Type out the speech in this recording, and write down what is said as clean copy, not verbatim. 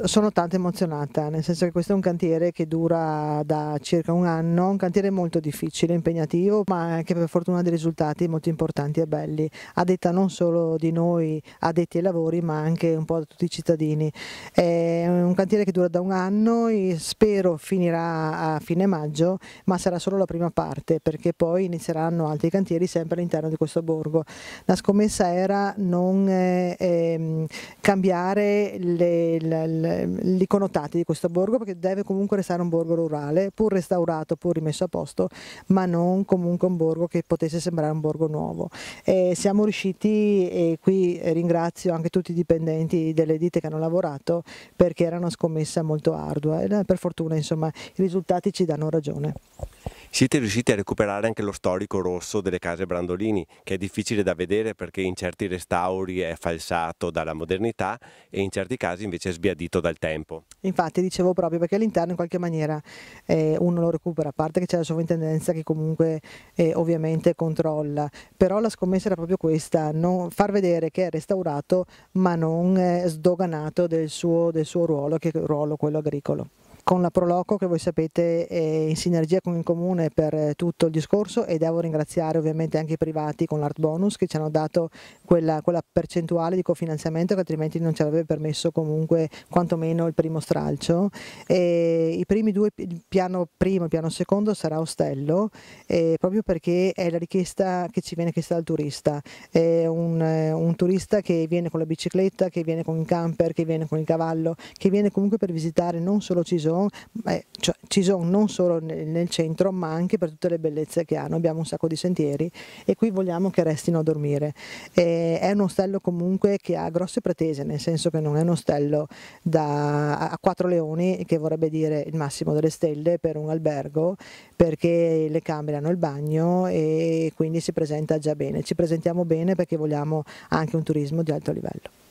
Sono tanto emozionata, nel senso che questo è un cantiere che dura da circa un anno, un cantiere molto difficile, impegnativo, ma anche per fortuna dei risultati molto importanti e belli, a detta non solo di noi addetti ai lavori, ma anche un po' da tutti i cittadini. È un cantiere che dura da un anno e spero finirà a fine maggio, ma sarà solo la prima parte, perché poi inizieranno altri cantieri sempre all'interno di questo borgo. La scommessa era non cambiare i connotati di questo borgo, perché deve comunque restare un borgo rurale, pur restaurato, pur rimesso a posto, ma non comunque un borgo che potesse sembrare un borgo nuovo. Siamo riusciti, e qui ringrazio anche tutti i dipendenti delle ditte che hanno lavorato, perché era una scommessa molto ardua e per fortuna insomma i risultati ci danno ragione. Siete riusciti a recuperare anche lo storico rosso delle case Brandolini, che è difficile da vedere perché in certi restauri è falsato dalla modernità e in certi casi invece è sbiadito dal tempo. Infatti dicevo proprio perché all'interno in qualche maniera uno lo recupera, a parte che c'è la sovrintendenza che comunque ovviamente controlla, però la scommessa era proprio questa, far vedere che è restaurato ma non sdoganato del suo ruolo, che è il ruolo quello agricolo. Con la Proloco, che voi sapete è in sinergia con il Comune per tutto il discorso, e devo ringraziare ovviamente anche i privati con l'Art Bonus che ci hanno dato quella percentuale di cofinanziamento che altrimenti non ci avrebbe permesso comunque quantomeno il primo stralcio. I primi due, il piano primo e il piano secondo sarà ostello, proprio perché è la richiesta che ci viene chiesta dal turista. È un turista che viene con la bicicletta, che viene con il camper, che viene con il cavallo, che viene comunque per visitare non solo Cison, cioè Cison non solo nel centro, ma anche per tutte le bellezze che hanno. Abbiamo un sacco di sentieri e qui vogliamo che restino a dormire. È un ostello comunque che ha grosse pretese, nel senso che non è un ostello a 4 leoni, che vorrebbe dire il massimo delle stelle per un albergo, perché le camere hanno il bagno e quindi si presenta già bene. Ci presentiamo bene perché vogliamo anche un turismo di alto livello.